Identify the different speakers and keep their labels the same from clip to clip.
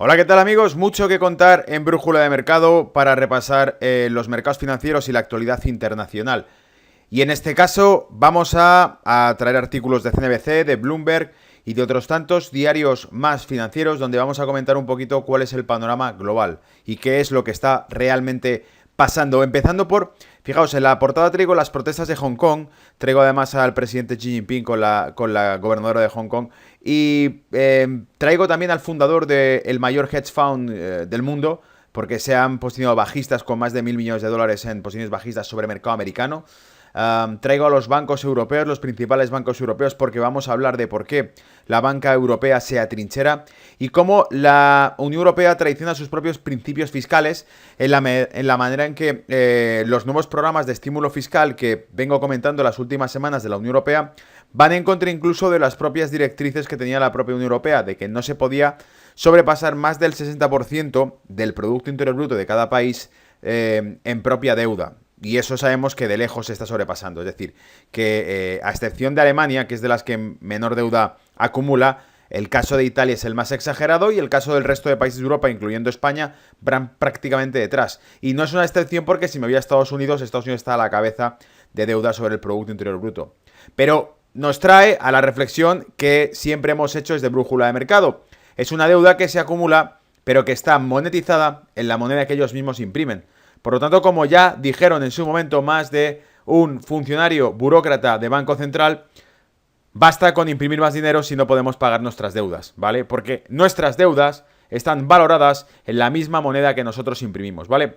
Speaker 1: Hola, ¿qué tal amigos? Mucho que contar en Brújula de Mercado para repasar los mercados financieros y la actualidad internacional. Y en este caso vamos a traer artículos de CNBC, de Bloomberg y de otros tantos diarios más financieros donde vamos a comentar un poquito cuál es el panorama global y qué es lo que está realmente pasando. Empezando por, fijaos, en la portada traigo las protestas de Hong Kong, traigo además al presidente Xi Jinping con la gobernadora de Hong Kong y traigo también al fundador del mayor hedge fund del mundo, porque se han posicionado bajistas con más de 1.000 millones de dólares en posiciones bajistas sobre el mercado americano. Traigo a los bancos europeos, los principales bancos europeos, porque vamos a hablar de por qué la banca europea se atrinchera y cómo la Unión Europea traiciona sus propios principios fiscales en la manera en que los nuevos programas de estímulo fiscal que vengo comentando las últimas semanas de la Unión Europea van en contra incluso de las propias directrices que tenía la propia Unión Europea, de que no se podía sobrepasar más del 60% del Producto Interior Bruto de cada país en propia deuda. Y eso sabemos que de lejos se está sobrepasando. Es decir, que a excepción de Alemania, que es de las que menor deuda acumula, el caso de Italia es el más exagerado y el caso del resto de países de Europa, incluyendo España, van prácticamente detrás. Y no es una excepción porque si me voy a Estados Unidos está a la cabeza de deuda sobre el Producto Interior Bruto. Pero nos trae a la reflexión que siempre hemos hecho desde Brújula de Mercado. Es una deuda que se acumula, pero que está monetizada en la moneda que ellos mismos imprimen. Por lo tanto, como ya dijeron en su momento más de un funcionario burócrata de Banco Central, basta con imprimir más dinero si no podemos pagar nuestras deudas, ¿vale? Porque nuestras deudas están valoradas en la misma moneda que nosotros imprimimos, ¿vale?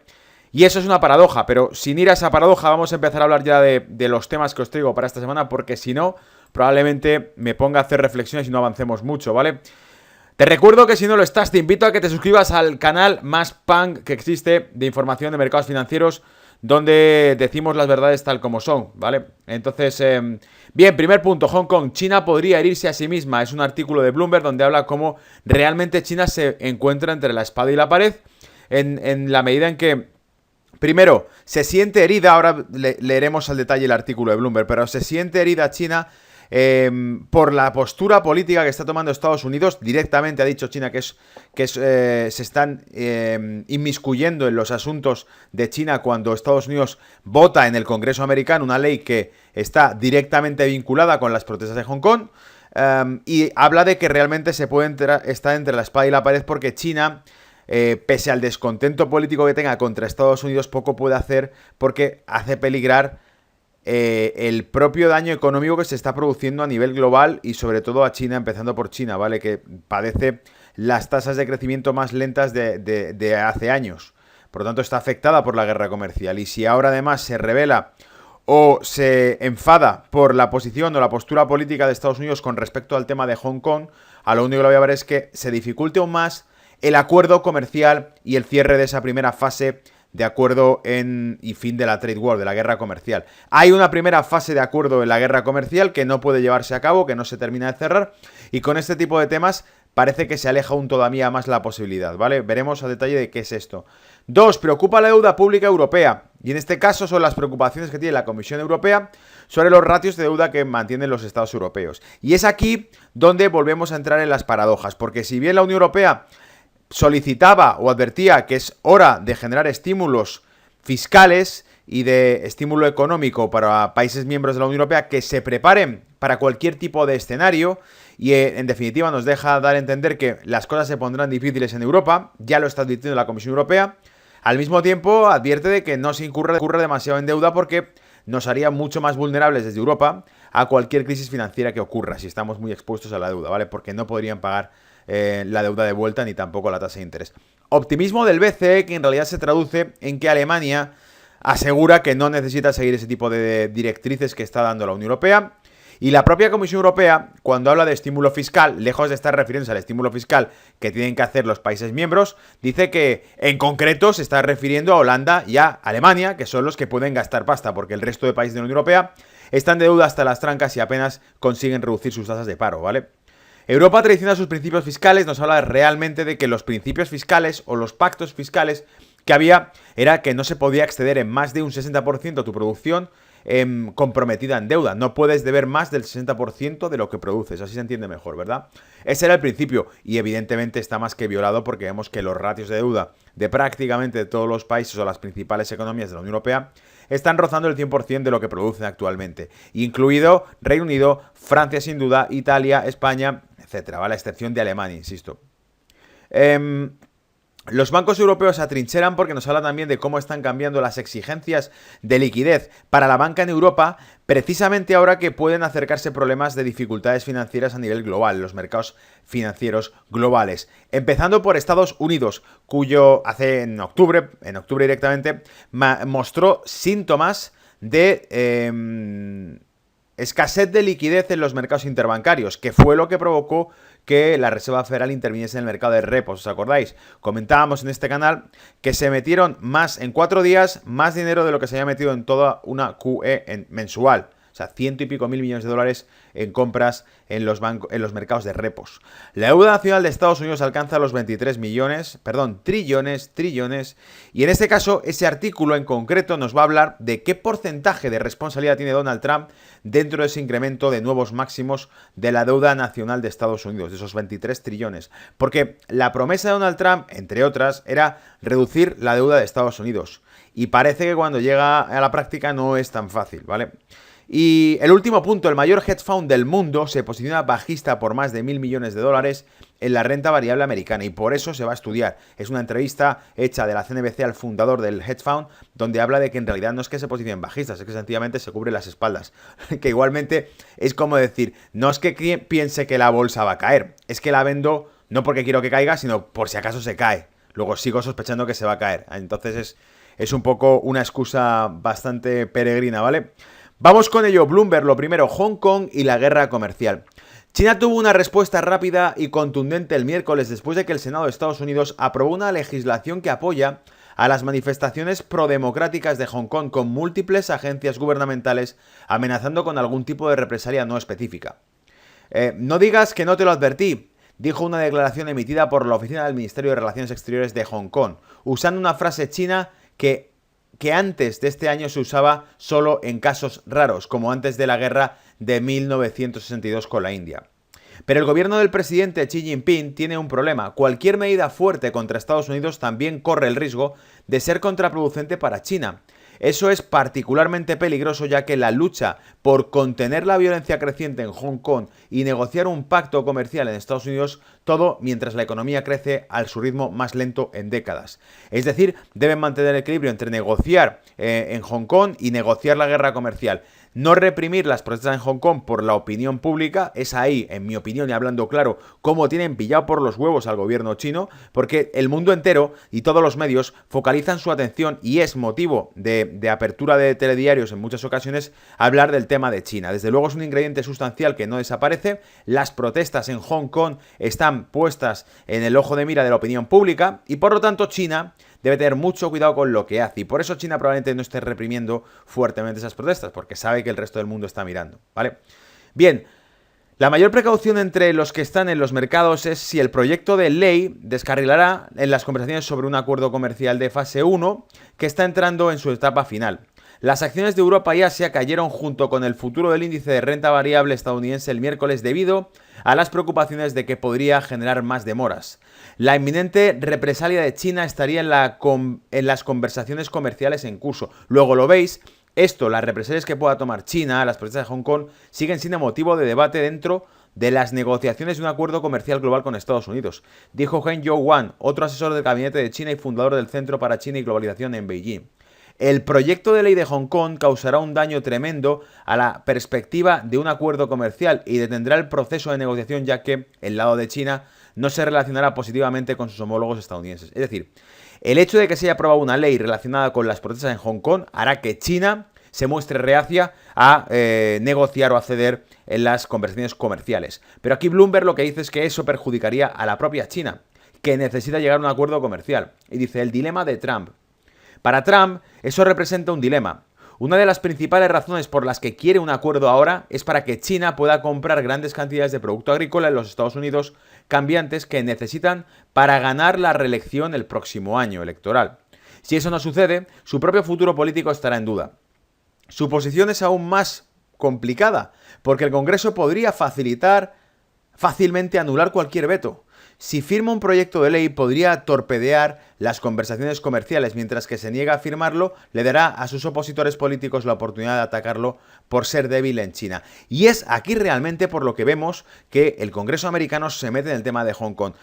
Speaker 1: Y eso es una paradoja, pero sin ir a esa paradoja vamos a empezar a hablar ya de los temas que os traigo para esta semana, porque si no, probablemente me ponga a hacer reflexiones y no avancemos mucho, ¿vale? Te recuerdo que si no lo estás, te invito a que te suscribas al canal más punk que existe de información de mercados financieros, donde decimos las verdades tal como son, ¿vale? Entonces, bien, primer punto, Hong Kong. China podría herirse a sí misma. Es un artículo de Bloomberg donde habla cómo realmente China se encuentra entre la espada y la pared, en la medida en que, primero, se siente herida, ahora leeremos al detalle el artículo de Bloomberg, pero se siente herida China por la postura política que está tomando Estados Unidos. Directamente ha dicho China que se están inmiscuyendo en los asuntos de China cuando Estados Unidos vota en el Congreso americano una ley que está directamente vinculada con las protestas de Hong Kong, y habla de que realmente se puede estar entre la espada y la pared porque China, pese al descontento político que tenga contra Estados Unidos, poco puede hacer porque hace peligrar el propio daño económico que se está produciendo a nivel global y sobre todo a China, empezando por China, ¿vale? Que padece las tasas de crecimiento más lentas de hace años. Por lo tanto, está afectada por la guerra comercial. Y si ahora además se revela o se enfada por la posición o la postura política de Estados Unidos con respecto al tema de Hong Kong, a lo único que lo voy a ver es que se dificulte aún más el acuerdo comercial y el cierre de esa primera fase de acuerdo y fin de la trade war, de la guerra comercial. Hay una primera fase de acuerdo en la guerra comercial que no puede llevarse a cabo, que no se termina de cerrar, y con este tipo de temas parece que se aleja aún todavía más la posibilidad, ¿vale? Veremos a detalle de qué es esto. 2. Preocupa la deuda pública europea, y en este caso son las preocupaciones que tiene la Comisión Europea sobre los ratios de deuda que mantienen los Estados europeos. Y es aquí donde volvemos a entrar en las paradojas, porque si bien la Unión Europea solicitaba o advertía que es hora de generar estímulos fiscales y de estímulo económico para países miembros de la Unión Europea que se preparen para cualquier tipo de escenario y en definitiva nos deja dar a entender que las cosas se pondrán difíciles en Europa, ya lo está advirtiendo la Comisión Europea. Al mismo tiempo advierte de que no se incurra demasiado en deuda porque nos haría mucho más vulnerables desde Europa a cualquier crisis financiera que ocurra si estamos muy expuestos a la deuda, ¿vale? Porque no podrían pagar la deuda de vuelta ni tampoco la tasa de interés. Optimismo del BCE que en realidad se traduce en que Alemania asegura que no necesita seguir ese tipo de directrices que está dando la Unión Europea. Y la propia Comisión Europea, cuando habla de estímulo fiscal, lejos de estar refiriéndose al estímulo fiscal que tienen que hacer los países miembros, dice que en concreto se está refiriendo a Holanda y a Alemania, que son los que pueden gastar pasta, porque el resto de países de la Unión Europea están de deuda hasta las trancas y apenas consiguen reducir sus tasas de paro, ¿vale? Europa traiciona sus principios fiscales, nos habla realmente de que los principios fiscales o los pactos fiscales que había era que no se podía exceder en más de un 60% tu producción comprometida en deuda. No puedes deber más del 60% de lo que produces. Así se entiende mejor, ¿verdad? Ese era el principio y evidentemente está más que violado porque vemos que los ratios de deuda de prácticamente todos los países o las principales economías de la Unión Europea están rozando el 100% de lo que producen actualmente, incluido Reino Unido, Francia sin duda, Italia, España, etcétera, ¿vale? A excepción de Alemania, insisto. Los bancos europeos se atrincheran porque nos habla también de cómo están cambiando las exigencias de liquidez para la banca en Europa, precisamente ahora que pueden acercarse problemas de dificultades financieras a nivel global, los mercados financieros globales. Empezando por Estados Unidos, cuyo en octubre directamente, mostró síntomas de escasez de liquidez en los mercados interbancarios, que fue lo que provocó que la Reserva Federal interviniese en el mercado de repos, ¿os acordáis? Comentábamos en este canal que se metieron en 4 días más dinero de lo que se había metido en toda una QE mensual. O sea, 100 y pico mil millones de dólares en compras en los mercados de repos. La deuda nacional de Estados Unidos alcanza los 23 trillones, y en este caso ese artículo en concreto nos va a hablar de qué porcentaje de responsabilidad tiene Donald Trump dentro de ese incremento de nuevos máximos de la deuda nacional de Estados Unidos, de esos 23 trillones. Porque la promesa de Donald Trump, entre otras, era reducir la deuda de Estados Unidos. Y parece que cuando llega a la práctica no es tan fácil, ¿vale? Y el último punto, el mayor hedge fund del mundo se posiciona bajista por más de 1.000 millones de dólares en la renta variable americana y por eso se va a estudiar. Es una entrevista hecha de la CNBC al fundador del hedge fund donde habla de que en realidad no es que se posicionen bajistas, es que sencillamente se cubre las espaldas. Que igualmente es como decir, no es que piense que la bolsa va a caer, es que la vendo no porque quiero que caiga, sino por si acaso se cae. Luego sigo sospechando que se va a caer. Entonces es un poco una excusa bastante peregrina, ¿vale? Vamos con ello, Bloomberg, lo primero, Hong Kong y la guerra comercial. China tuvo una respuesta rápida y contundente el miércoles después de que el Senado de Estados Unidos aprobó una legislación que apoya a las manifestaciones prodemocráticas de Hong Kong con múltiples agencias gubernamentales amenazando con algún tipo de represalia no específica. No digas que no te lo advertí, dijo una declaración emitida por la oficina del Ministerio de Relaciones Exteriores de Hong Kong, usando una frase china que antes de este año se usaba solo en casos raros, como antes de la guerra de 1962 con la India. Pero el gobierno del presidente Xi Jinping tiene un problema. Cualquier medida fuerte contra Estados Unidos también corre el riesgo de ser contraproducente para China. Eso es particularmente peligroso ya que la lucha por contener la violencia creciente en Hong Kong y negociar un pacto comercial en Estados Unidos, todo mientras la economía crece a su ritmo más lento en décadas. Es decir, deben mantener el equilibrio entre negociar en Hong Kong y negociar la guerra comercial. No reprimir las protestas en Hong Kong por la opinión pública, es ahí, en mi opinión y hablando claro, cómo tienen pillado por los huevos al gobierno chino, porque el mundo entero y todos los medios focalizan su atención y es motivo de apertura de telediarios en muchas ocasiones hablar del tema de China. Desde luego es un ingrediente sustancial que no desaparece, las protestas en Hong Kong están puestas en el ojo de mira de la opinión pública y por lo tanto China debe tener mucho cuidado con lo que hace y por eso China probablemente no esté reprimiendo fuertemente esas protestas, porque sabe que el resto del mundo está mirando, ¿vale? Bien, la mayor precaución entre los que están en los mercados es si el proyecto de ley descarrilará en las conversaciones sobre un acuerdo comercial de fase 1 que está entrando en su etapa final. Las acciones de Europa y Asia cayeron junto con el futuro del índice de renta variable estadounidense el miércoles debido a las preocupaciones de que podría generar más demoras. La inminente represalia de China estaría en las conversaciones comerciales en curso. Luego lo veis, las represalias que pueda tomar China, las protestas de Hong Kong, siguen siendo motivo de debate dentro de las negociaciones de un acuerdo comercial global con Estados Unidos, dijo Heng Youwan, otro asesor del gabinete de China y fundador del Centro para China y Globalización en Beijing. El proyecto de ley de Hong Kong causará un daño tremendo a la perspectiva de un acuerdo comercial y detendrá el proceso de negociación ya que el lado de China no se relacionará positivamente con sus homólogos estadounidenses. Es decir, el hecho de que se haya aprobado una ley relacionada con las protestas en Hong Kong hará que China se muestre reacia a negociar o acceder en las conversaciones comerciales. Pero aquí Bloomberg lo que dice es que eso perjudicaría a la propia China, que necesita llegar a un acuerdo comercial. Y dice, el dilema de Trump. Para Trump, eso representa un dilema. Una de las principales razones por las que quiere un acuerdo ahora es para que China pueda comprar grandes cantidades de producto agrícola en los Estados Unidos cambiantes que necesitan para ganar la reelección el próximo año electoral. Si eso no sucede, su propio futuro político estará en duda. Su posición es aún más complicada, porque el Congreso podría fácilmente anular cualquier veto. Si firma un proyecto de ley, podría torpedear las conversaciones comerciales, mientras que se niega a firmarlo, le dará a sus opositores políticos la oportunidad de atacarlo por ser débil en China. Y es aquí realmente por lo que vemos que el Congreso americano se mete en el tema de Hong Kong.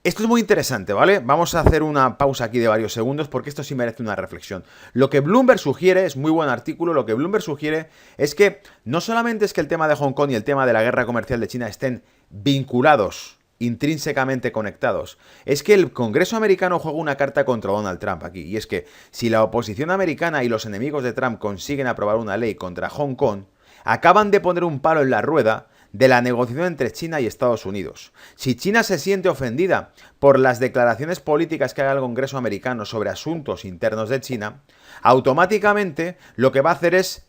Speaker 1: Esto es muy interesante, ¿vale? Vamos a hacer una pausa aquí de varios segundos porque esto sí merece una reflexión. Lo que Bloomberg sugiere, es muy buen artículo, lo que Bloomberg sugiere es que no solamente es que el tema de Hong Kong y el tema de la guerra comercial de China estén vinculados, intrínsecamente conectados, es que el Congreso americano juega una carta contra Donald Trump aquí, y es que si la oposición americana y los enemigos de Trump consiguen aprobar una ley contra Hong Kong, acaban de poner un palo en la rueda de la negociación entre China y Estados Unidos. Si China se siente ofendida por las declaraciones políticas que haga el Congreso americano sobre asuntos internos de China, automáticamente lo que va a hacer es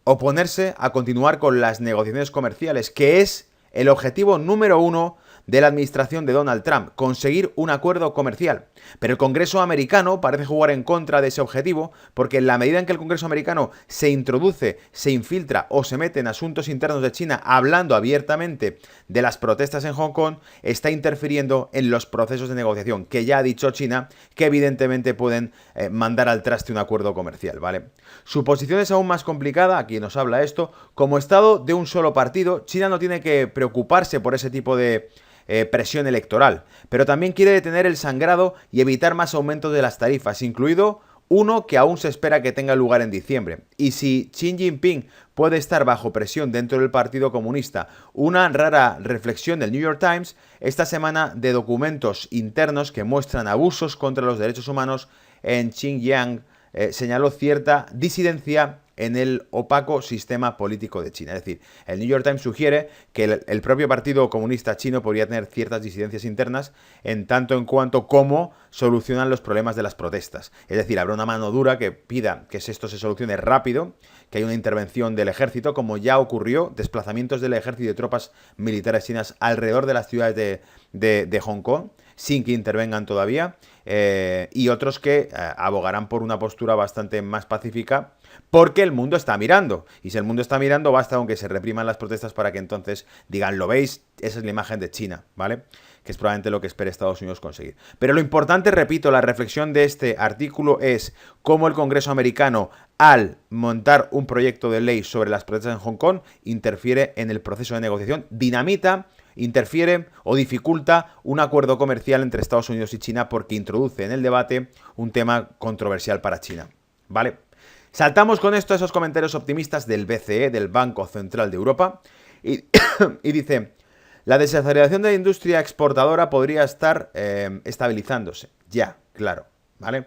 Speaker 1: oponerse a continuar con las negociaciones comerciales, que es el objetivo número uno de la administración de Donald Trump, conseguir un acuerdo comercial. Pero el Congreso americano parece jugar en contra de ese objetivo, porque en la medida en que el Congreso americano se introduce, se infiltra o se mete en asuntos internos de China, hablando abiertamente de las protestas en Hong Kong, está interfiriendo en los procesos de negociación, que ya ha dicho China que evidentemente pueden mandar al traste un acuerdo comercial, ¿vale? Su posición es aún más complicada, aquí nos habla esto. Como Estado de un solo partido, China no tiene que preocuparse por ese tipo de presión electoral, pero también quiere detener el sangrado y evitar más aumentos de las tarifas, incluido uno que aún se espera que tenga lugar en diciembre. Y si Xi Jinping puede estar bajo presión dentro del Partido Comunista, una rara reflexión del New York Times esta semana de documentos internos que muestran abusos contra los derechos humanos en Xinjiang señaló cierta disidencia en el opaco sistema político de China. Es decir, el New York Times sugiere que el propio Partido Comunista Chino podría tener ciertas disidencias internas en tanto en cuanto cómo solucionan los problemas de las protestas. Es decir, habrá una mano dura que pida que esto se solucione rápido, que haya una intervención del ejército, como ya ocurrió, desplazamientos del ejército y de tropas militares chinas alrededor de las ciudades de Hong Kong, sin que intervengan todavía, y otros que abogarán por una postura bastante más pacífica, porque el mundo está mirando. Y si el mundo está mirando, basta con que se repriman las protestas para que entonces digan, ¿lo veis? Esa es la imagen de China, ¿vale? Que es probablemente lo que espera Estados Unidos conseguir. Pero lo importante, repito, la reflexión de este artículo es cómo el Congreso americano, al montar un proyecto de ley sobre las protestas en Hong Kong, interfiere en el proceso de negociación, dinamita, interfiere o dificulta un acuerdo comercial entre Estados Unidos y China porque introduce en el debate un tema controversial para China, ¿vale? Saltamos con esto a esos comentarios optimistas del BCE, del Banco Central de Europa, y dice, la desaceleración de la industria exportadora podría estar estabilizándose. Ya, claro, ¿vale?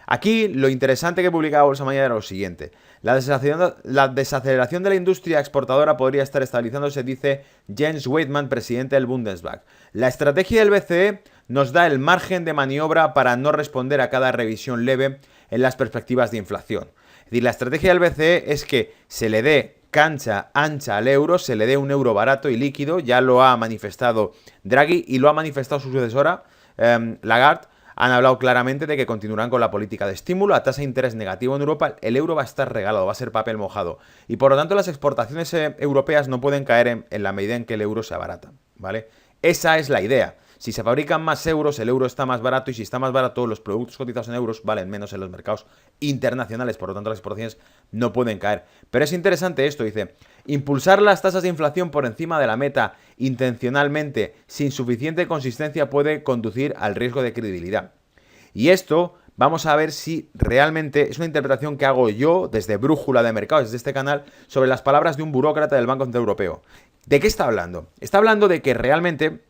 Speaker 1: Aquí lo interesante que publicaba Bolsa Mañana era lo siguiente. La desaceleración de la industria exportadora podría estar estabilizándose, dice Jens Weidmann, presidente del Bundesbank. La estrategia del BCE nos da el margen de maniobra para no responder a cada revisión leve en las perspectivas de inflación. Es decir, la estrategia del BCE es que se le dé cancha ancha al euro, se le dé un euro barato y líquido, ya lo ha manifestado Draghi y lo ha manifestado su sucesora, Lagarde. Han hablado claramente de que continuarán con la política de estímulo a tasa de interés negativo en Europa. El euro va a estar regalado, va a ser papel mojado. Y por lo tanto las exportaciones europeas no pueden caer en la medida en que el euro se abarata, ¿vale? Esa es la idea. Si se fabrican más euros, el euro está más barato y si está más barato, los productos cotizados en euros valen menos en los mercados internacionales. Por lo tanto, las exportaciones no pueden caer. Pero es interesante esto, dice, impulsar las tasas de inflación por encima de la meta intencionalmente sin suficiente consistencia puede conducir al riesgo de credibilidad. Y esto vamos a ver si realmente es una interpretación que hago yo desde Brújula de Mercados, desde este canal, sobre las palabras de un burócrata del Banco Central Europeo. ¿De qué está hablando? Está hablando de que realmente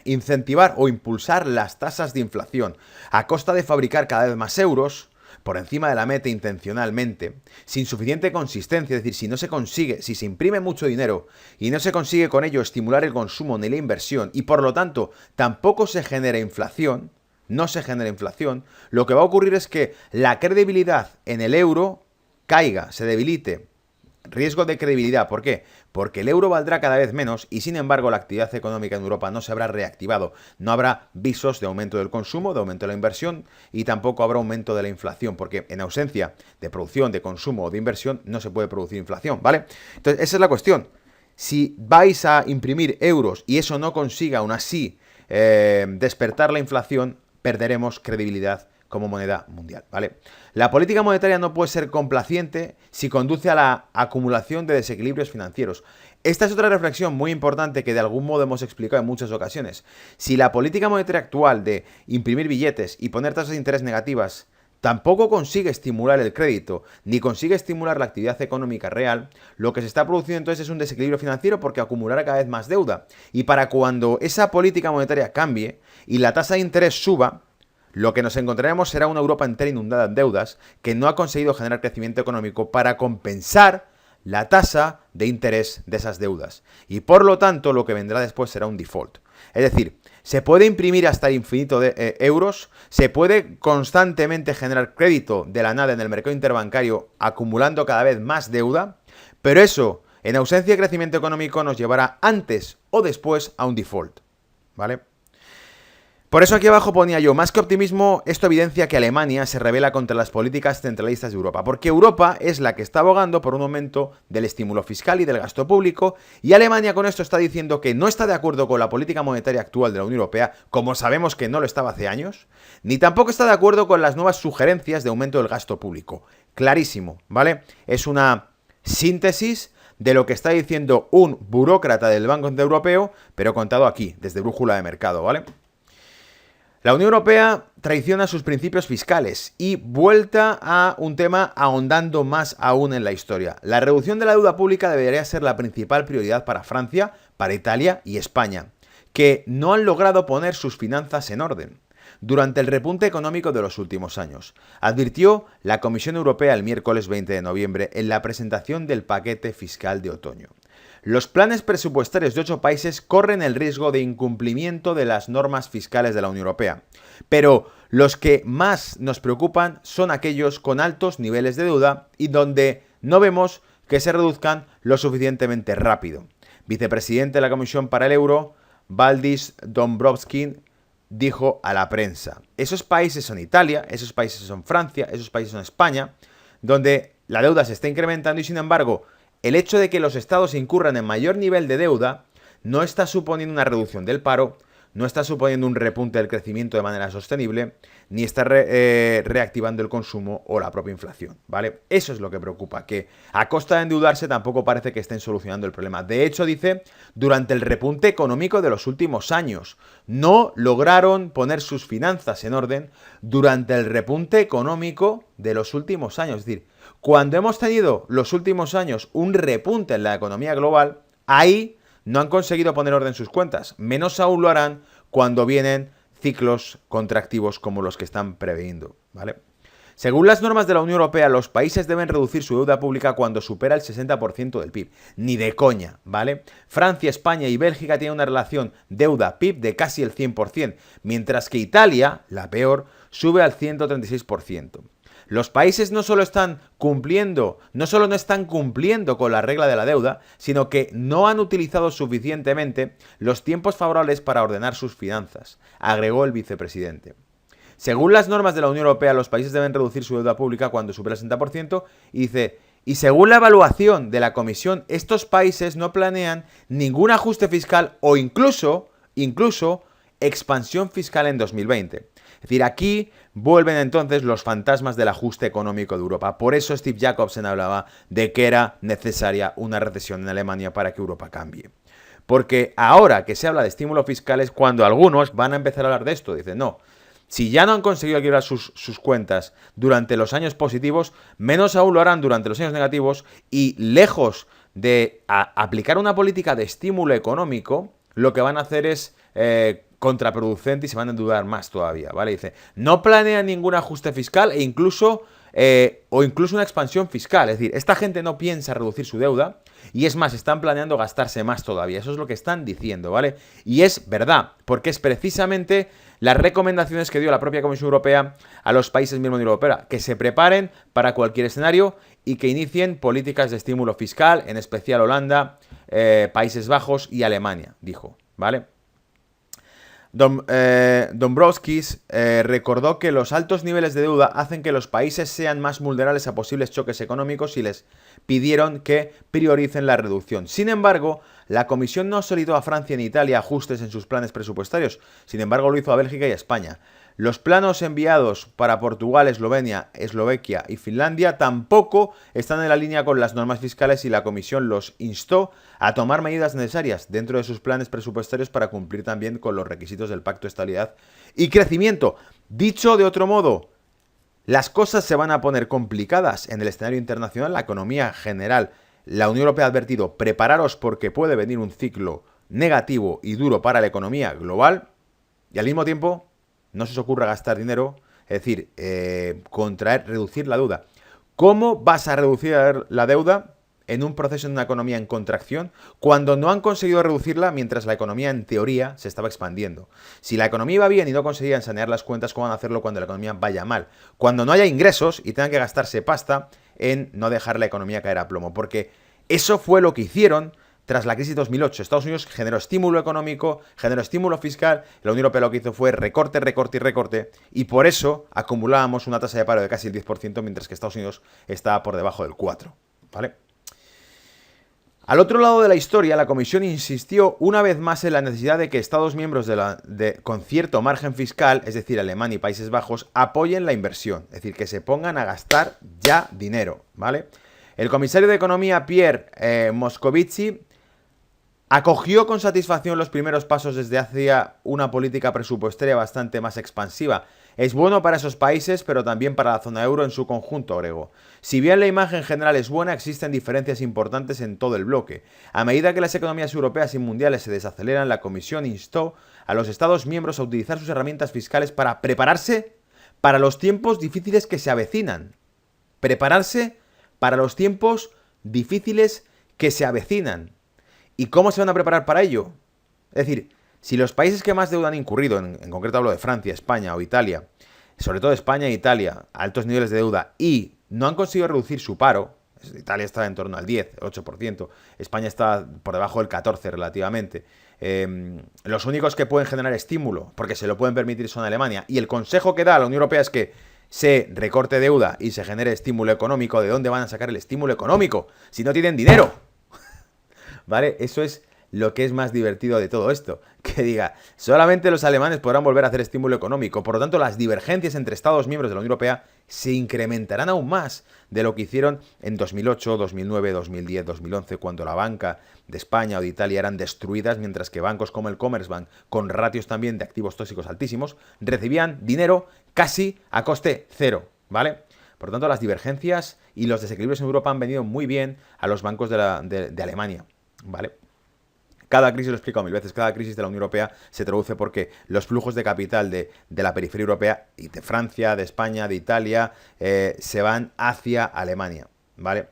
Speaker 1: incentivar o impulsar las tasas de inflación a costa de fabricar cada vez más euros por encima de la meta intencionalmente, sin suficiente consistencia, es decir, si no se consigue, si se imprime mucho dinero y no se consigue con ello estimular el consumo ni la inversión y por lo tanto tampoco se genera inflación, no se genera inflación, lo que va a ocurrir es que la credibilidad en el euro caiga, se debilite riesgo de credibilidad. ¿Por qué? Porque el euro valdrá cada vez menos y sin embargo la actividad económica en Europa no se habrá reactivado. No habrá visos de aumento del consumo, de aumento de la inversión y tampoco habrá aumento de la inflación, porque en ausencia de producción, de consumo o de inversión no se puede producir inflación, ¿vale? Entonces esa es la cuestión. Si vais a imprimir euros y eso no consiga aún así despertar la inflación, perderemos credibilidad como moneda mundial, ¿vale? La política monetaria no puede ser complaciente si conduce a la acumulación de desequilibrios financieros. Esta es otra reflexión muy importante que de algún modo hemos explicado en muchas ocasiones. Si la política monetaria actual de imprimir billetes y poner tasas de interés negativas tampoco consigue estimular el crédito, ni consigue estimular la actividad económica real, lo que se está produciendo entonces es un desequilibrio financiero porque acumulará cada vez más deuda. Y para cuando esa política monetaria cambie y la tasa de interés suba, lo que nos encontraremos será una Europa entera inundada en deudas que no ha conseguido generar crecimiento económico para compensar la tasa de interés de esas deudas. Y por lo tanto, lo que vendrá después será un default. Es decir, se puede imprimir hasta el infinito de euros, se puede constantemente generar crédito de la nada en el mercado interbancario acumulando cada vez más deuda, pero eso, en ausencia de crecimiento económico, nos llevará antes o después a un default, ¿vale? Por eso aquí abajo ponía yo, más que optimismo, esto evidencia que Alemania se rebela contra las políticas centralistas de Europa, porque Europa es la que está abogando por un aumento del estímulo fiscal y del gasto público, y Alemania con esto está diciendo que no está de acuerdo con la política monetaria actual de la Unión Europea, como sabemos que no lo estaba hace años, ni tampoco está de acuerdo con las nuevas sugerencias de aumento del gasto público. Clarísimo, ¿vale? Es una síntesis de lo que está diciendo un burócrata del Banco Central Europeo, pero contado aquí, desde Brújula de Mercado, ¿vale? La Unión Europea traiciona sus principios fiscales y vuelta a un tema ahondando más aún en la historia. La reducción de la deuda pública debería ser la principal prioridad para Francia, para Italia y España, que no han logrado poner sus finanzas en orden durante el repunte económico de los últimos años, advirtió la Comisión Europea el miércoles 20 de noviembre en la presentación del paquete fiscal de otoño. Los planes presupuestarios de 8 países corren el riesgo de incumplimiento de las normas fiscales de la Unión Europea, pero los que más nos preocupan son aquellos con altos niveles de deuda y donde no vemos que se reduzcan lo suficientemente rápido. Vicepresidente de la Comisión para el Euro, Valdis Dombrovskis, dijo a la prensa: esos países son Italia, esos países son Francia, esos países son España, donde la deuda se está incrementando y sin embargo el hecho de que los estados incurran en mayor nivel de deuda no está suponiendo una reducción del paro, no está suponiendo un repunte del crecimiento de manera sostenible, ni está reactivando el consumo o la propia inflación, ¿vale? Eso es lo que preocupa, que a costa de endeudarse tampoco parece que estén solucionando el problema. De hecho, dice, durante el repunte económico de los últimos años, no lograron poner sus finanzas en orden durante el repunte económico de los últimos años. Es decir, cuando hemos tenido los últimos años un repunte en la economía global, ahí no han conseguido poner orden en sus cuentas. Menos aún lo harán cuando vienen ciclos contractivos como los que están previendo, ¿vale? Según las normas de la Unión Europea, los países deben reducir su deuda pública cuando supera el 60% del PIB. Ni de coña, ¿vale? Francia, España y Bélgica tienen una relación deuda-PIB de casi el 100%, mientras que Italia, la peor, sube al 136%. Los países no solo no están cumpliendo con la regla de la deuda, sino que no han utilizado suficientemente los tiempos favorables para ordenar sus finanzas, agregó el vicepresidente. Según las normas de la Unión Europea, los países deben reducir su deuda pública cuando supera el 60%, y dice, y según la evaluación de la Comisión, estos países no planean ningún ajuste fiscal o incluso expansión fiscal en 2020. Es decir, aquí vuelven entonces los fantasmas del ajuste económico de Europa. Por eso Steve Jacobsen hablaba de que era necesaria una recesión en Alemania para que Europa cambie. Porque ahora que se habla de estímulos fiscales, cuando algunos van a empezar a hablar de esto, dicen, no, si ya no han conseguido equilibrar sus cuentas durante los años positivos, menos aún lo harán durante los años negativos y lejos de aplicar una política de estímulo económico, lo que van a hacer es contraproducente y se van a endeudar más todavía, ¿vale? Dice, no planean ningún ajuste fiscal o incluso una expansión fiscal. Es decir, esta gente no piensa reducir su deuda y es más, están planeando gastarse más todavía. Eso es lo que están diciendo, ¿vale? Y es verdad, porque es precisamente las recomendaciones que dio la propia Comisión Europea a los países miembros de la Unión Europea, que se preparen para cualquier escenario y que inicien políticas de estímulo fiscal, en especial Holanda, Países Bajos y Alemania, dijo, ¿vale? Dombrovskis recordó que los altos niveles de deuda hacen que los países sean más vulnerables a posibles choques económicos y les pidieron que prioricen la reducción. Sin embargo, la Comisión no solicitó a Francia ni Italia ajustes en sus planes presupuestarios, sin embargo lo hizo a Bélgica y a España. Los planos enviados para Portugal, Eslovenia, Eslovaquia y Finlandia tampoco están en la línea con las normas fiscales y la Comisión los instó a tomar medidas necesarias dentro de sus planes presupuestarios para cumplir también con los requisitos del Pacto de Estabilidad y Crecimiento. Dicho de otro modo, las cosas se van a poner complicadas en el escenario internacional, la economía general. La Unión Europea ha advertido, prepararos porque puede venir un ciclo negativo y duro para la economía global y al mismo tiempo no se os ocurra gastar dinero, es decir, reducir la deuda. ¿Cómo vas a reducir la deuda en un proceso de una economía en contracción cuando no han conseguido reducirla mientras la economía en teoría se estaba expandiendo? Si la economía iba bien y no conseguían sanear las cuentas, ¿cómo van a hacerlo cuando la economía vaya mal? Cuando no haya ingresos y tengan que gastarse pasta en no dejar la economía caer a plomo. Porque eso fue lo que hicieron tras la crisis de 2008. Estados Unidos generó estímulo económico, generó estímulo fiscal, la Unión Europea lo que hizo fue recorte, recorte y recorte, y por eso acumulábamos una tasa de paro de casi el 10%, mientras que Estados Unidos estaba por debajo del 4%, ¿vale? Al otro lado de la historia, la Comisión insistió una vez más en la necesidad de que Estados miembros con cierto margen fiscal, es decir, Alemania y Países Bajos, apoyen la inversión, es decir, que se pongan a gastar ya dinero, ¿vale? El comisario de Economía, Pierre Moscovici, acogió con satisfacción los primeros pasos desde hacia una política presupuestaria bastante más expansiva. Es bueno para esos países, pero también para la zona euro en su conjunto, agregó. Si bien la imagen general es buena, existen diferencias importantes en todo el bloque. A medida que las economías europeas y mundiales se desaceleran, la Comisión instó a los Estados miembros a utilizar sus herramientas fiscales para prepararse para los tiempos difíciles que se avecinan. Prepararse para los tiempos difíciles que se avecinan. ¿Y cómo se van a preparar para ello? Es decir, si los países que más deuda han incurrido, en concreto hablo de Francia, España o Italia, sobre todo España e Italia, altos niveles de deuda, y no han conseguido reducir su paro, Italia está en torno al 10, 8%, España está por debajo del 14% relativamente, los únicos que pueden generar estímulo, porque se lo pueden permitir, son Alemania, y el consejo que da la Unión Europea es que se recorte deuda y se genere estímulo económico. ¿De dónde van a sacar el estímulo económico si no tienen dinero? ¿Vale? Eso es lo que es más divertido de todo esto. Que diga, solamente los alemanes podrán volver a hacer estímulo económico. Por lo tanto, las divergencias entre Estados miembros de la Unión Europea se incrementarán aún más de lo que hicieron en 2008, 2009, 2010, 2011, cuando la banca de España o de Italia eran destruidas, mientras que bancos como el Commerzbank, con ratios también de activos tóxicos altísimos, recibían dinero casi a coste cero, ¿vale? Por lo tanto, las divergencias y los desequilibrios en Europa han venido muy bien a los bancos de Alemania, ¿vale? Cada crisis, lo he explicado mil veces, cada crisis de la Unión Europea se traduce porque los flujos de capital de la periferia europea y de Francia, de España, de Italia, se van hacia Alemania, ¿vale?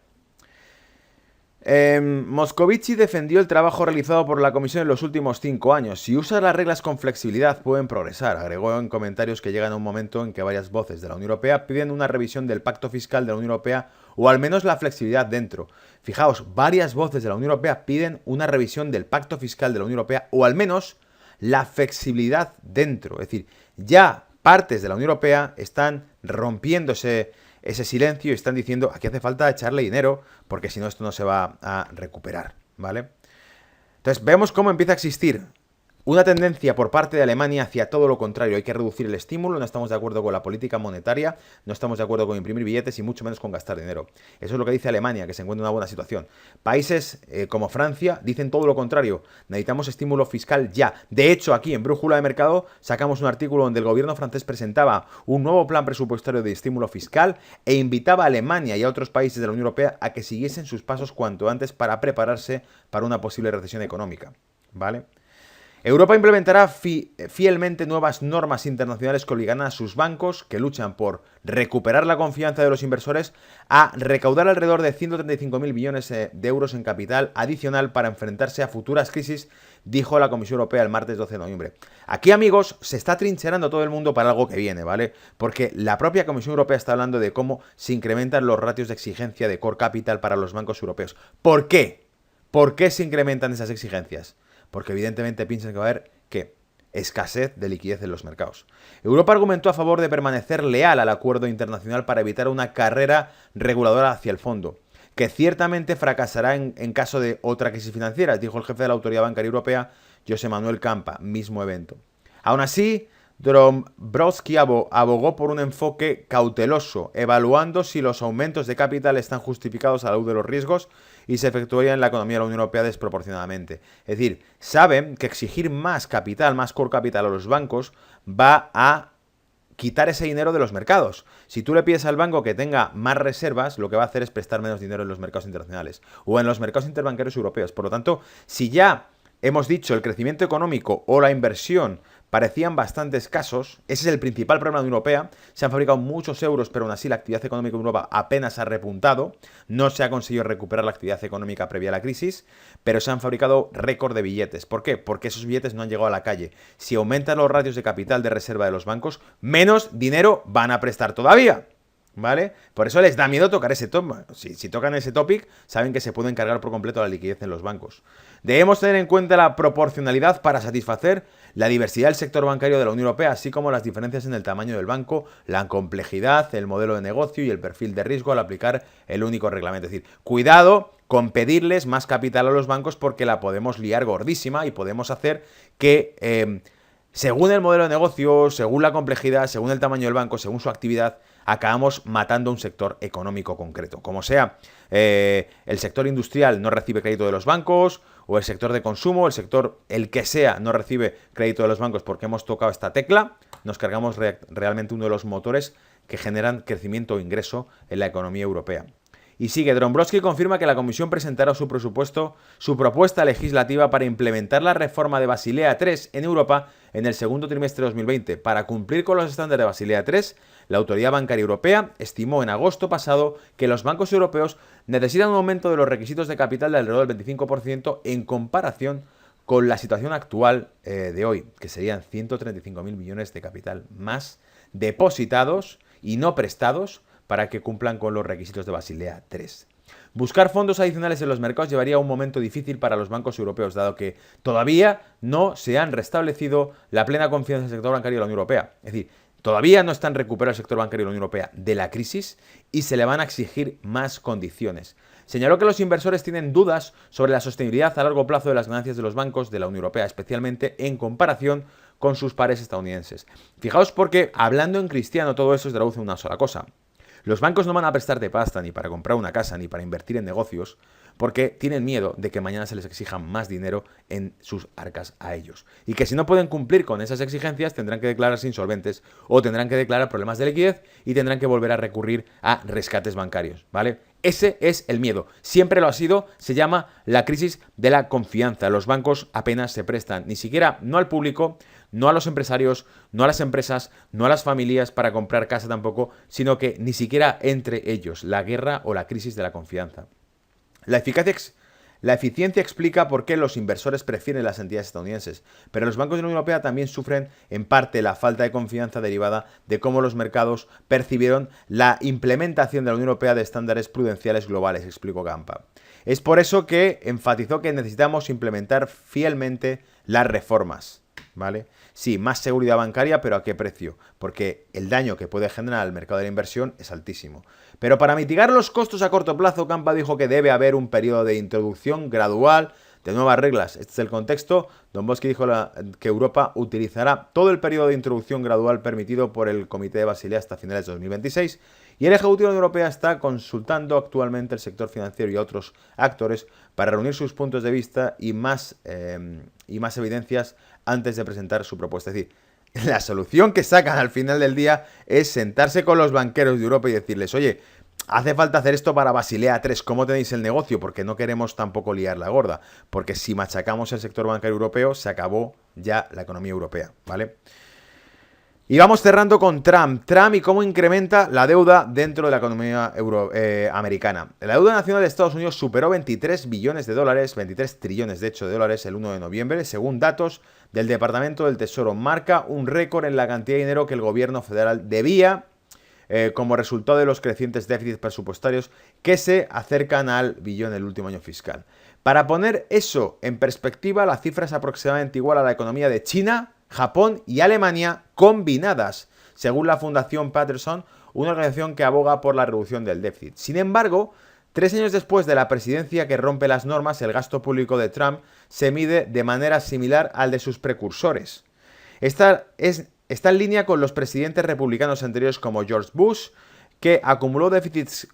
Speaker 1: Moscovici defendió el trabajo realizado por la Comisión en los últimos 5 años. Si usas las reglas con flexibilidad pueden progresar. Agregó en comentarios que llegan a un momento en que varias voces de la Unión Europea piden una revisión del pacto fiscal de la Unión Europea o al menos la flexibilidad dentro. Fijaos, varias voces de la Unión Europea piden una revisión del pacto fiscal de la Unión Europea o al menos la flexibilidad dentro. Es decir, ya partes de la Unión Europea están rompiéndose ese silencio y están diciendo, aquí hace falta echarle dinero porque si no esto no se va a recuperar, ¿vale? Entonces vemos cómo empieza a existir una tendencia por parte de Alemania hacia todo lo contrario. Hay que reducir el estímulo, no estamos de acuerdo con la política monetaria, no estamos de acuerdo con imprimir billetes y mucho menos con gastar dinero. Eso es lo que dice Alemania, que se encuentra en una buena situación. Países como Francia dicen todo lo contrario, necesitamos estímulo fiscal ya. De hecho, aquí en Brújula de Mercado sacamos un artículo donde el gobierno francés presentaba un nuevo plan presupuestario de estímulo fiscal e invitaba a Alemania y a otros países de la Unión Europea a que siguiesen sus pasos cuanto antes para prepararse para una posible recesión económica, ¿vale? Europa implementará fielmente nuevas normas internacionales que obligarán a sus bancos, que luchan por recuperar la confianza de los inversores, a recaudar alrededor de 135.000 millones de euros en capital adicional para enfrentarse a futuras crisis, dijo la Comisión Europea el martes 12 de noviembre. Aquí, amigos, se está trincherando todo el mundo para algo que viene, ¿vale? Porque la propia Comisión Europea está hablando de cómo se incrementan los ratios de exigencia de core capital para los bancos europeos. ¿Por qué? ¿Por qué se incrementan esas exigencias? Porque evidentemente piensan que va a haber, ¿qué? Escasez de liquidez en los mercados. Europa argumentó a favor de permanecer leal al acuerdo internacional para evitar una carrera reguladora hacia el fondo, que ciertamente fracasará en caso de otra crisis financiera, dijo el jefe de la Autoridad Bancaria Europea, José Manuel Campa, mismo evento. Aún así, Dombrovskis abogó por un enfoque cauteloso, evaluando si los aumentos de capital están justificados a la luz de los riesgos y se efectuarían en la economía de la Unión Europea desproporcionadamente. Es decir, saben que exigir más capital, más core capital a los bancos va a quitar ese dinero de los mercados. Si tú le pides al banco que tenga más reservas, lo que va a hacer es prestar menos dinero en los mercados internacionales o en los mercados interbancarios europeos. Por lo tanto, si ya hemos dicho el crecimiento económico o la inversión parecían bastante escasos, ese es el principal problema de la Unión Europea, se han fabricado muchos euros, pero aún así la actividad económica en Europa apenas ha repuntado, no se ha conseguido recuperar la actividad económica previa a la crisis, pero se han fabricado récord de billetes. ¿Por qué? Porque esos billetes no han llegado a la calle. Si aumentan los ratios de capital de reserva de los bancos, menos dinero van a prestar todavía. ¿Vale? Por eso les da miedo tocar ese tema. Si tocan ese topic, saben que se pueden cargar por completo la liquidez en los bancos. Debemos tener en cuenta la proporcionalidad para satisfacer la diversidad del sector bancario de la Unión Europea, así como las diferencias en el tamaño del banco, la complejidad, el modelo de negocio y el perfil de riesgo al aplicar el único reglamento. Es decir, cuidado con pedirles más capital a los bancos porque la podemos liar gordísima y podemos hacer que, según el modelo de negocio, según la complejidad, según el tamaño del banco, según su actividad, acabamos matando un sector económico concreto. Como sea, el sector industrial no recibe crédito de los bancos, o el sector de consumo, el que sea, no recibe crédito de los bancos porque hemos tocado esta tecla, nos cargamos realmente uno de los motores que generan crecimiento o ingreso en la economía europea. Y sigue, Dombrovskis confirma que la Comisión presentará su propuesta legislativa para implementar la reforma de Basilea III en Europa en el segundo trimestre de 2020. Para cumplir con los estándares de Basilea III, la Autoridad Bancaria Europea estimó en agosto pasado que los bancos europeos necesitan un aumento de los requisitos de capital de alrededor del 25% en comparación con la situación actual de hoy, que serían 135.000 millones de capital más depositados y no prestados para que cumplan con los requisitos de Basilea III. Buscar fondos adicionales en los mercados llevaría a un momento difícil para los bancos europeos, dado que todavía no se han restablecido la plena confianza en el sector bancario de la Unión Europea. Es decir, todavía no están recuperando el sector bancario de la Unión Europea de la crisis y se le van a exigir más condiciones. Señaló que los inversores tienen dudas sobre la sostenibilidad a largo plazo de las ganancias de los bancos de la Unión Europea, especialmente en comparación con sus pares estadounidenses. Fijaos porque, hablando en cristiano, todo eso se traduce en una sola cosa. Los bancos no van a prestarte pasta ni para comprar una casa ni para invertir en negocios porque tienen miedo de que mañana se les exija más dinero en sus arcas a ellos. Y que si no pueden cumplir con esas exigencias tendrán que declararse insolventes o tendrán que declarar problemas de liquidez y tendrán que volver a recurrir a rescates bancarios, ¿vale? Ese es el miedo. Siempre lo ha sido, se llama la crisis de la confianza. Los bancos apenas se prestan, ni siquiera, no al público, no a los empresarios, no a las empresas, no a las familias para comprar casa tampoco, sino que ni siquiera entre ellos, la guerra o la crisis de la confianza. La eficiencia explica por qué los inversores prefieren las entidades estadounidenses, pero los bancos de la Unión Europea también sufren en parte la falta de confianza derivada de cómo los mercados percibieron la implementación de la Unión Europea de estándares prudenciales globales, explicó Campa. Es por eso que enfatizó que necesitamos implementar fielmente las reformas, ¿vale? Sí, más seguridad bancaria, pero ¿a qué precio? Porque el daño que puede generar al mercado de la inversión es altísimo. Pero para mitigar los costos a corto plazo, Campa dijo que debe haber un periodo de introducción gradual de nuevas reglas. Este es el contexto. Dombrovskis dijo que Europa utilizará todo el periodo de introducción gradual permitido por el Comité de Basilea hasta finales de 2026 y el Ejecutivo de la Unión Europea está consultando actualmente el sector financiero y a otros actores para reunir sus puntos de vista y más evidencias antes de presentar su propuesta. Es decir, la solución que sacan al final del día es sentarse con los banqueros de Europa y decirles, oye, hace falta hacer esto para Basilea 3. ¿Cómo tenéis el negocio? Porque no queremos tampoco liar la gorda. Porque si machacamos el sector bancario europeo, se acabó ya la economía europea, ¿vale? Y vamos cerrando con Trump. Trump y cómo incrementa la deuda dentro de la economía americana. La deuda nacional de Estados Unidos superó 23 billones de dólares, 23 trillones de hecho de dólares el 1 de noviembre, según datos del Departamento del Tesoro. Marca un récord en la cantidad de dinero que el gobierno federal debía como resultado de los crecientes déficits presupuestarios que se acercan al billón el último año fiscal. Para poner eso en perspectiva, la cifra es aproximadamente igual a la economía de China, Japón y Alemania combinadas, según la Fundación Patterson, una organización que aboga por la reducción del déficit. Sin embargo, 3 años después de la presidencia que rompe las normas, el gasto público de Trump se mide de manera similar al de sus precursores. Está en línea con los presidentes republicanos anteriores como George Bush, que acumuló déficits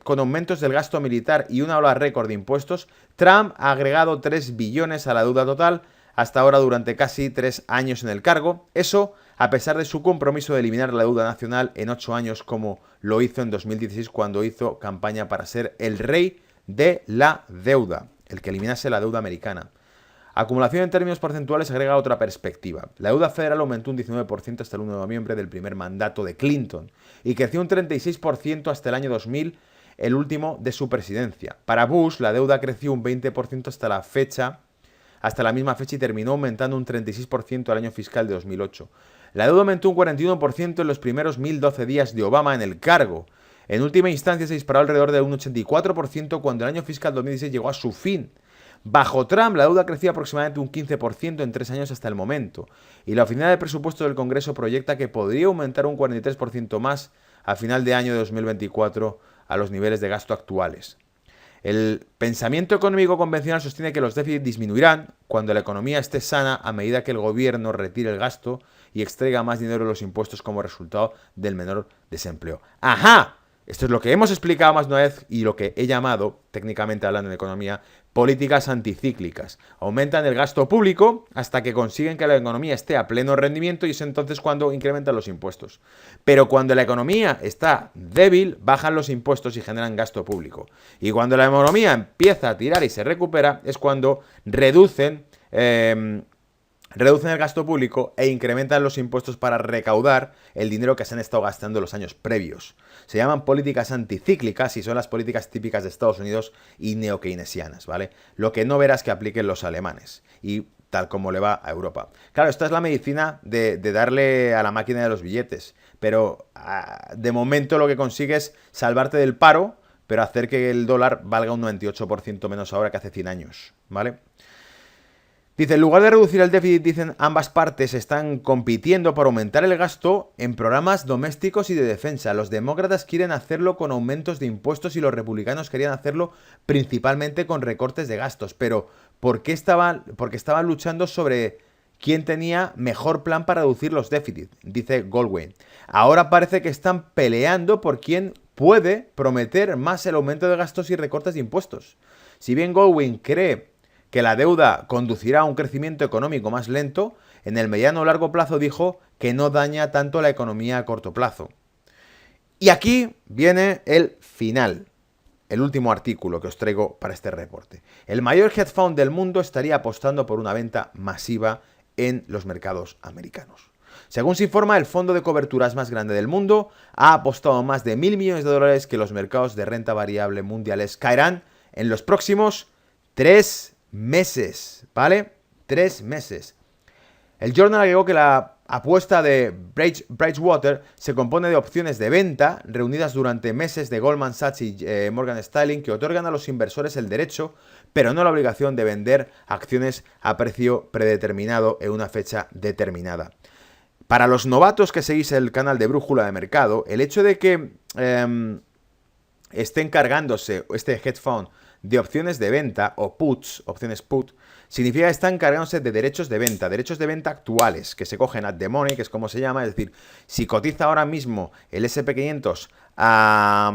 Speaker 1: con aumentos del gasto militar y una ola récord de impuestos. Trump ha agregado 3 billones a la deuda total hasta ahora durante casi 3 años en el cargo. Eso a pesar de su compromiso de eliminar la deuda nacional en 8 años, como lo hizo en 2016 cuando hizo campaña para ser el rey de la deuda, el que eliminase la deuda americana. Acumulación en términos porcentuales agrega otra perspectiva. La deuda federal aumentó un 19% hasta el 1 de noviembre del primer mandato de Clinton y creció un 36% hasta el año 2000, el último de su presidencia. Para Bush, la deuda creció un 20% hasta la misma fecha y terminó aumentando un 36% al año fiscal de 2008. La deuda aumentó un 41% en los primeros 1012 días de Obama en el cargo. En última instancia se disparó alrededor de un 84% cuando el año fiscal 2016 llegó a su fin. Bajo Trump, la deuda creció aproximadamente un 15% en 3 años hasta el momento, y la Oficina de Presupuesto del Congreso proyecta que podría aumentar un 43% más a final de año de 2024 a los niveles de gasto actuales. El pensamiento económico convencional sostiene que los déficits disminuirán cuando la economía esté sana a medida que el gobierno retire el gasto y extraiga más dinero de los impuestos como resultado del menor desempleo. ¡Ajá! Esto es lo que hemos explicado más de una vez y lo que he llamado, técnicamente hablando de economía, políticas anticíclicas. Aumentan el gasto público hasta que consiguen que la economía esté a pleno rendimiento y es entonces cuando incrementan los impuestos. Pero cuando la economía está débil, bajan los impuestos y generan gasto público. Y cuando la economía empieza a tirar y se recupera, es cuando reducen el gasto público e incrementan los impuestos para recaudar el dinero que se han estado gastando en los años previos. Se llaman políticas anticíclicas y son las políticas típicas de Estados Unidos y neokeynesianas, ¿vale? Lo que no verás que apliquen los alemanes y tal como le va a Europa. Claro, esta es la medicina de darle a la máquina de los billetes, pero de momento lo que consigues es salvarte del paro, pero hacer que el dólar valga un 98% menos ahora que hace 100 años, ¿vale? Dice, en lugar de reducir el déficit, dicen ambas partes están compitiendo por aumentar el gasto en programas domésticos y de defensa. Los demócratas quieren hacerlo con aumentos de impuestos y los republicanos querían hacerlo principalmente con recortes de gastos. Pero, porque estaban luchando sobre quién tenía mejor plan para reducir los déficits, dice Goldwyn. Ahora parece que están peleando por quién puede prometer más el aumento de gastos y recortes de impuestos. Si bien Goldwyn cree que la deuda conducirá a un crecimiento económico más lento, en el mediano o largo plazo dijo que no daña tanto la economía a corto plazo. Y aquí viene el final, el último artículo que os traigo para este reporte. El mayor hedge fund del mundo estaría apostando por una venta masiva en los mercados americanos. Según se informa, el fondo de coberturas más grande del mundo ha apostado más de 1.000 millones de dólares que los mercados de renta variable mundiales caerán en los próximos 3 meses, ¿vale? 3 meses. El Journal agregó que la apuesta de Bridgewater se compone de opciones de venta reunidas durante meses de Goldman Sachs y Morgan Stanley que otorgan a los inversores el derecho, pero no la obligación de vender acciones a precio predeterminado en una fecha determinada. Para los novatos que seguís el canal de Brújula de Mercado, el hecho de que esté encargándose este hedge fund de opciones de venta o puts, opciones put, significa que están cargándose de derechos de venta actuales, que se cogen at the money, que es como se llama, es decir, si cotiza ahora mismo el SP500 a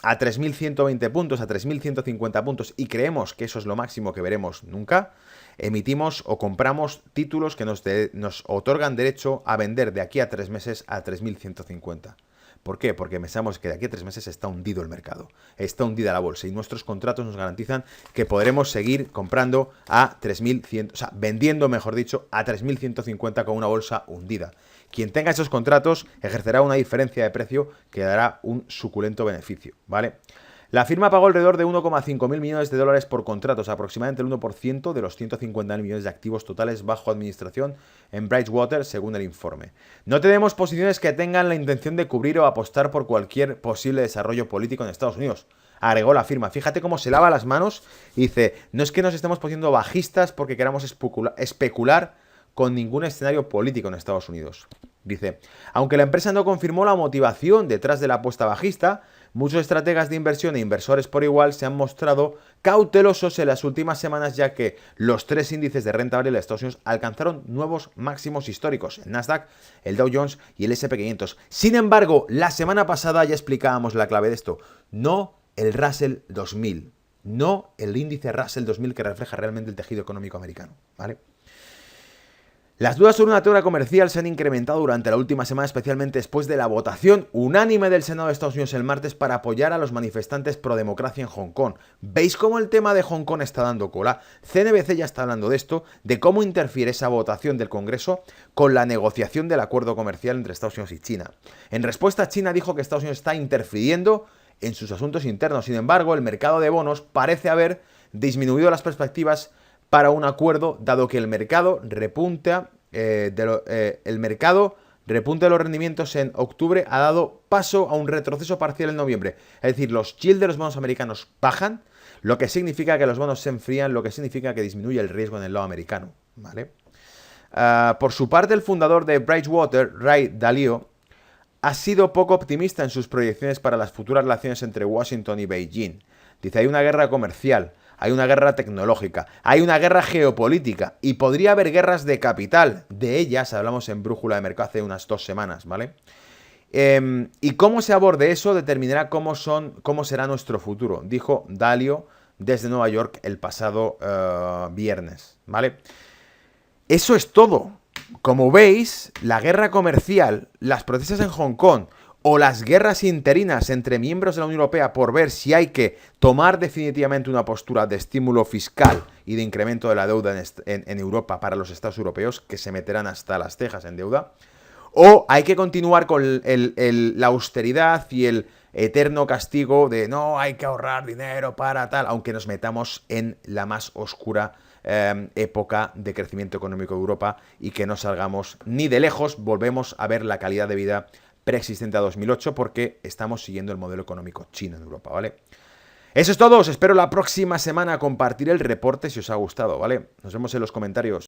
Speaker 1: 3.120 puntos, a 3.150 puntos, y creemos que eso es lo máximo que veremos nunca, emitimos o compramos títulos que nos otorgan derecho a vender de aquí a 3 meses a 3.150. ¿Por qué? Porque pensamos que de aquí a 3 meses está hundido el mercado, está hundida la bolsa y nuestros contratos nos garantizan que podremos seguir comprando a 3.100, o sea, vendiendo, mejor dicho, a 3.150 con una bolsa hundida. Quien tenga esos contratos ejercerá una diferencia de precio que dará un suculento beneficio, ¿vale? La firma pagó alrededor de 1,5 mil millones de dólares por contratos, aproximadamente el 1% de los 150.000 millones de activos totales bajo administración en Bridgewater, según el informe. No tenemos posiciones que tengan la intención de cubrir o apostar por cualquier posible desarrollo político en Estados Unidos, agregó la firma. Fíjate cómo se lava las manos y dice, no es que nos estemos poniendo bajistas porque queramos especular con ningún escenario político en Estados Unidos. Dice, aunque la empresa no confirmó la motivación detrás de la apuesta bajista, muchos estrategas de inversión e inversores por igual se han mostrado cautelosos en las últimas semanas, ya que los 3 índices de renta variable de Estados Unidos alcanzaron nuevos máximos históricos, el Nasdaq, el Dow Jones y el S&P 500. Sin embargo, la semana pasada ya explicábamos la clave de esto, no el Russell 2000, no el índice Russell 2000 que refleja realmente el tejido económico americano, ¿vale? Las dudas sobre una teoría comercial se han incrementado durante la última semana, especialmente después de la votación unánime del Senado de Estados Unidos el martes para apoyar a los manifestantes pro democracia en Hong Kong. ¿Veis cómo el tema de Hong Kong está dando cola? CNBC ya está hablando de esto, de cómo interfiere esa votación del Congreso con la negociación del acuerdo comercial entre Estados Unidos y China. En respuesta, China dijo que Estados Unidos está interfiriendo en sus asuntos internos. Sin embargo, el mercado de bonos parece haber disminuido las perspectivas para un acuerdo, dado que el mercado repunte de los rendimientos en octubre ha dado paso a un retroceso parcial en noviembre. Es decir, los yields de los bonos americanos bajan, lo que significa que los bonos se enfrían, lo que significa que disminuye el riesgo en el lado americano, ¿vale? Por su parte, el fundador de Bridgewater, Ray Dalio, ha sido poco optimista en sus proyecciones para las futuras relaciones entre Washington y Beijing. Dice, hay una guerra comercial, hay una guerra tecnológica, hay una guerra geopolítica y podría haber guerras de capital. De ellas hablamos en Brújula de Mercado hace unas 2 semanas, ¿vale? Y cómo se aborde eso determinará cómo será nuestro futuro, dijo Dalio desde Nueva York el pasado viernes, ¿vale? Eso es todo. Como veis, la guerra comercial, las protestas en Hong Kong o las guerras interinas entre miembros de la Unión Europea por ver si hay que tomar definitivamente una postura de estímulo fiscal y de incremento de la deuda en Europa para los Estados europeos, que se meterán hasta las cejas en deuda, o hay que continuar con la austeridad y el eterno castigo de no, hay que ahorrar dinero para tal, aunque nos metamos en la más oscura época de crecimiento económico de Europa y que no salgamos ni de lejos, volvemos a ver la calidad de vida preexistente a 2008 porque estamos siguiendo el modelo económico chino en Europa, ¿vale? Eso es todo, os espero la próxima semana a compartir el reporte si os ha gustado, ¿vale? Nos vemos en los comentarios.